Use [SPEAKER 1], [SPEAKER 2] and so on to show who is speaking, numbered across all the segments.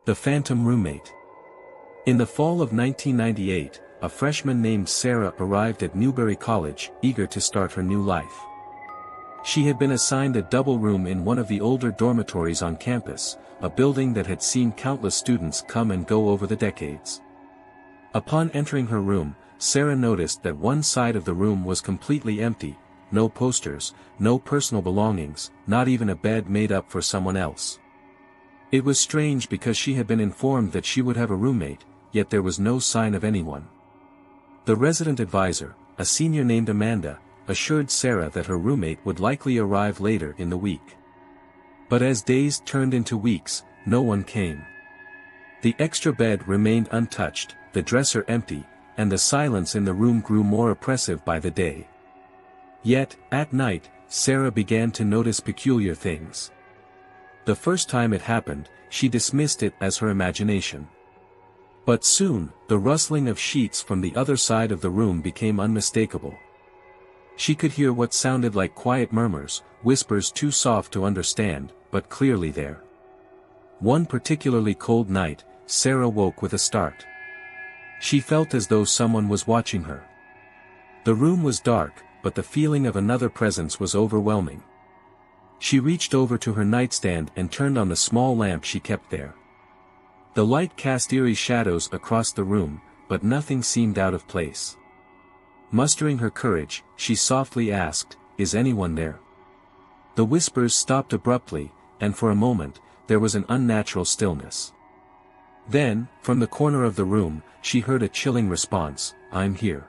[SPEAKER 1] The Phantom Roommate. In the fall of 1998, a freshman named Sarah arrived at Newberry College, eager to start her new life. She had been assigned a double room in one of the older dormitories on campus, a building that had seen countless students come and go over the decades. Upon entering her room, Sarah noticed that one side of the room was completely empty, no posters, no personal belongings, not even a bed made up for someone else. It was strange because she had been informed that she would have a roommate, yet there was no sign of anyone. The resident advisor, a senior named Amanda, assured Sarah that her roommate would likely arrive later in the week. But as days turned into weeks, no one came. The extra bed remained untouched, the dresser empty, and the silence in the room grew more oppressive by the day. Yet, at night, Sarah began to notice peculiar things. The first time it happened, she dismissed it as her imagination. But soon, the rustling of sheets from the other side of the room became unmistakable. She could hear what sounded like quiet murmurs, whispers too soft to understand, but clearly there. One particularly cold night, Sarah woke with a start. She felt as though someone was watching her. The room was dark, but the feeling of another presence was overwhelming. She reached over to her nightstand and turned on the small lamp she kept there. The light cast eerie shadows across the room, but nothing seemed out of place. Mustering her courage, she softly asked, "Is anyone there?" The whispers stopped abruptly, and for a moment, there was an unnatural stillness. Then, from the corner of the room, she heard a chilling response, "I'm here."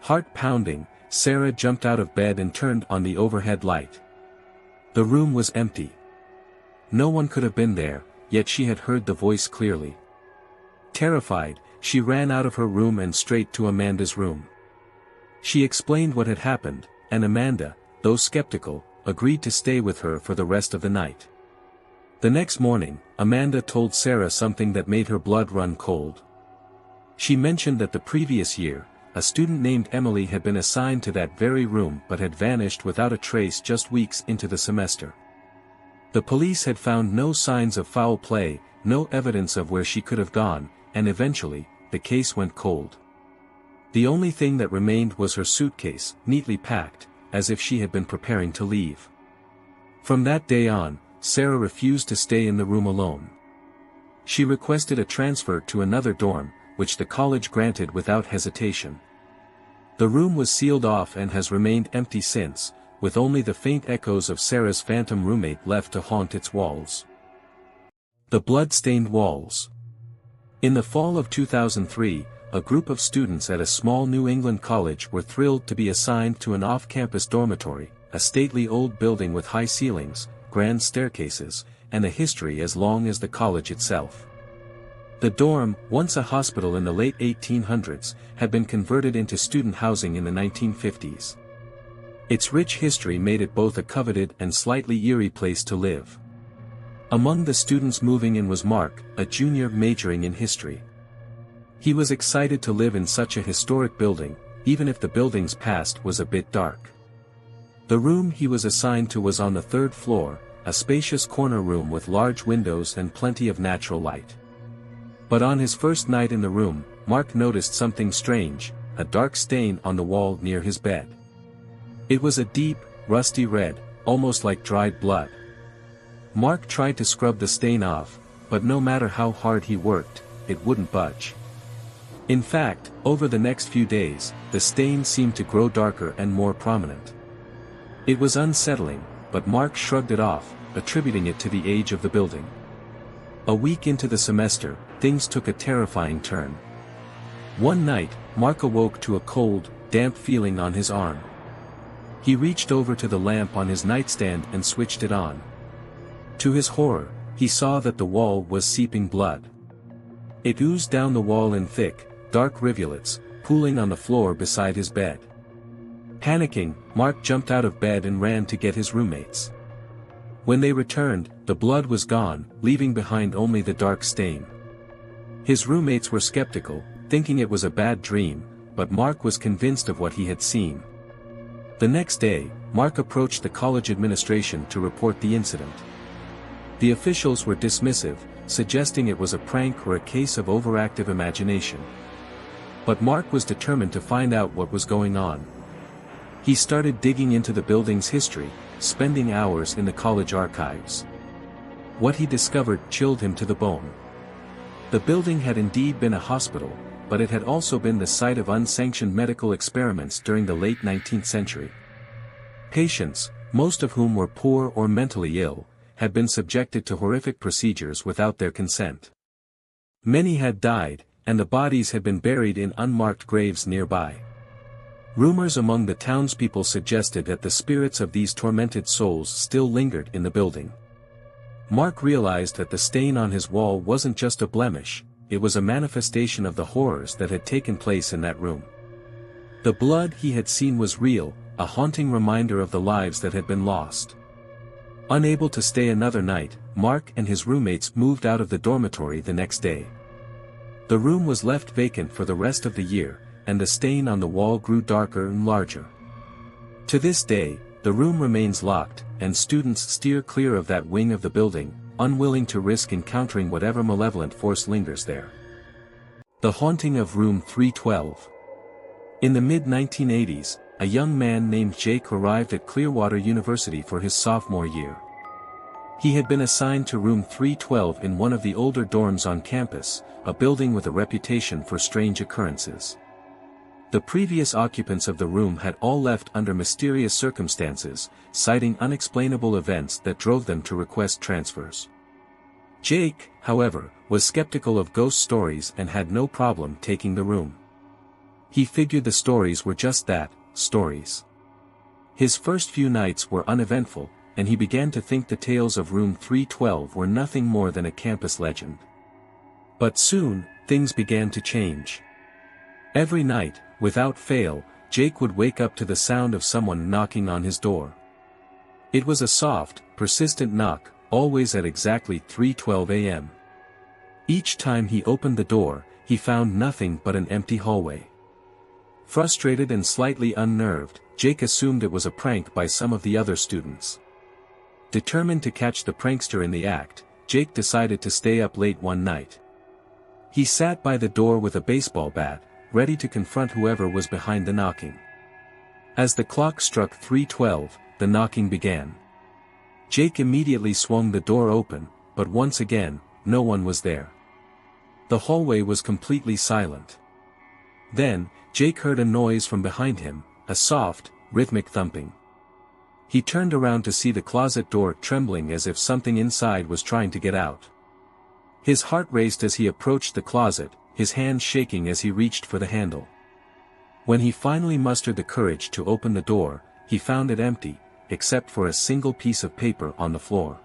[SPEAKER 1] Heart pounding, Sarah jumped out of bed and turned on the overhead light. The room was empty. No one could have been there, yet she had heard the voice clearly. Terrified, she ran out of her room and straight to Amanda's room. She explained what had happened, and Amanda, though skeptical, agreed to stay with her for the rest of the night. The next morning, Amanda told Sarah something that made her blood run cold. She mentioned that the previous year, a student named Emily had been assigned to that very room but had vanished without a trace just weeks into the semester. The police had found no signs of foul play, no evidence of where she could have gone, and eventually, the case went cold. The only thing that remained was her suitcase, neatly packed, as if she had been preparing to leave. From that day on, Sarah refused to stay in the room alone. She requested a transfer to another dorm, which the college granted without hesitation. The room was sealed off and has remained empty since, with only the faint echoes of Sarah's phantom roommate left to haunt its walls. The blood-stained walls. In the fall of 2003, a group of students at a small New England college were thrilled to be assigned to an off-campus dormitory, a stately old building with high ceilings, grand staircases, and a history as long as the college itself. The dorm, once a hospital in the late 1800s, had been converted into student housing in the 1950s. Its rich history made it both a coveted and slightly eerie place to live. Among the students moving in was Mark, a junior majoring in history. He was excited to live in such a historic building, even if the building's past was a bit dark. The room he was assigned to was on the third floor, a spacious corner room with large windows and plenty of natural light. But on his first night in the room, Mark noticed something strange, a dark stain on the wall near his bed. It was a deep, rusty red, almost like dried blood. Mark tried to scrub the stain off, but no matter how hard he worked, it wouldn't budge. In fact, over the next few days, the stain seemed to grow darker and more prominent. It was unsettling, but Mark shrugged it off, attributing it to the age of the building. A week into the semester, things took a terrifying turn. One night, Mark awoke to a cold, damp feeling on his arm. He reached over to the lamp on his nightstand and switched it on. To his horror, he saw that the wall was seeping blood. It oozed down the wall in thick, dark rivulets, pooling on the floor beside his bed. Panicking, Mark jumped out of bed and ran to get his roommates. When they returned, the blood was gone, leaving behind only the dark stain. His roommates were skeptical, thinking it was a bad dream, but Mark was convinced of what he had seen. The next day, Mark approached the college administration to report the incident. The officials were dismissive, suggesting it was a prank or a case of overactive imagination. But Mark was determined to find out what was going on. He started digging into the building's history, spending hours in the college archives. What he discovered chilled him to the bone. The building had indeed been a hospital, but it had also been the site of unsanctioned medical experiments during the late 19th century. Patients, most of whom were poor or mentally ill, had been subjected to horrific procedures without their consent. Many had died, and the bodies had been buried in unmarked graves nearby. Rumors among the townspeople suggested that the spirits of these tormented souls still lingered in the building. Mark realized that the stain on his wall wasn't just a blemish, it was a manifestation of the horrors that had taken place in that room. The blood he had seen was real, a haunting reminder of the lives that had been lost. Unable to stay another night, Mark and his roommates moved out of the dormitory the next day. The room was left vacant for the rest of the year, and the stain on the wall grew darker and larger. To this day, the room remains locked, and students steer clear of that wing of the building, unwilling to risk encountering whatever malevolent force lingers there. The haunting of room 312. In the mid-1980s, a young man named Jake arrived at Clearwater University for his sophomore year. He had been assigned to room 312 in one of the older dorms on campus, a building with a reputation for strange occurrences. The previous occupants of the room had all left under mysterious circumstances, citing unexplainable events that drove them to request transfers. Jake, however, was skeptical of ghost stories and had no problem taking the room. He figured the stories were just that, stories. His first few nights were uneventful, and he began to think the tales of room 312 were nothing more than a campus legend. But soon, things began to change. Every night, without fail, Jake would wake up to the sound of someone knocking on his door. It was a soft, persistent knock, always at exactly 3:12 a.m. Each time he opened the door, he found nothing but an empty hallway. Frustrated and slightly unnerved, Jake assumed it was a prank by some of the other students. Determined to catch the prankster in the act, Jake decided to stay up late one night. He sat by the door with a baseball bat, ready to confront whoever was behind the knocking. As the clock struck 3:12, the knocking began. Jake immediately swung the door open, but once again, no one was there. The hallway was completely silent. Then, Jake heard a noise from behind him, a soft, rhythmic thumping. He turned around to see the closet door trembling as if something inside was trying to get out. His heart raced as he approached the closet, his hands shaking as he reached for the handle. When he finally mustered the courage to open the door, he found it empty, except for a single piece of paper on the floor.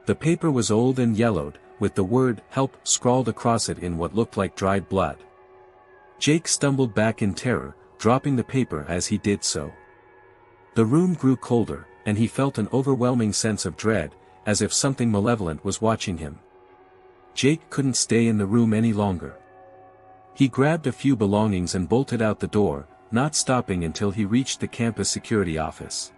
[SPEAKER 1] The paper was old and yellowed, with the word "help" scrawled across it in what looked like dried blood. Jake stumbled back in terror, dropping the paper as he did so. The room grew colder, and he felt an overwhelming sense of dread, as if something malevolent was watching him. Jake couldn't stay in the room any longer. He grabbed a few belongings and bolted out the door, not stopping until he reached the campus security office.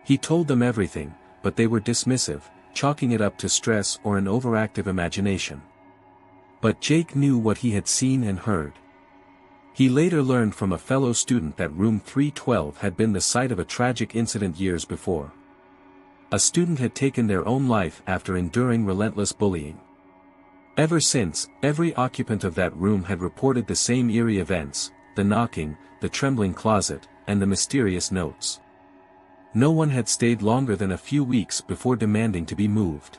[SPEAKER 1] He told them everything, but they were dismissive, chalking it up to stress or an overactive imagination. But Jake knew what he had seen and heard. He later learned from a fellow student that room 312 had been the site of a tragic incident years before. A student had taken their own life after enduring relentless bullying. Ever since, every occupant of that room had reported the same eerie events, the knocking, the trembling closet, and the mysterious notes. No one had stayed longer than a few weeks before demanding to be moved.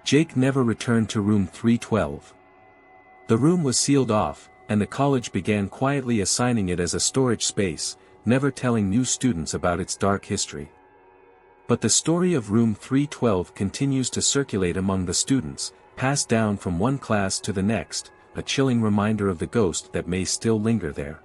[SPEAKER 1] Jake never returned to room 312. The room was sealed off, and the college began quietly assigning it as a storage space, never telling new students about its dark history. But the story of room 312 continues to circulate among the students, passed down from one class to the next, a chilling reminder of the ghost that may still linger there.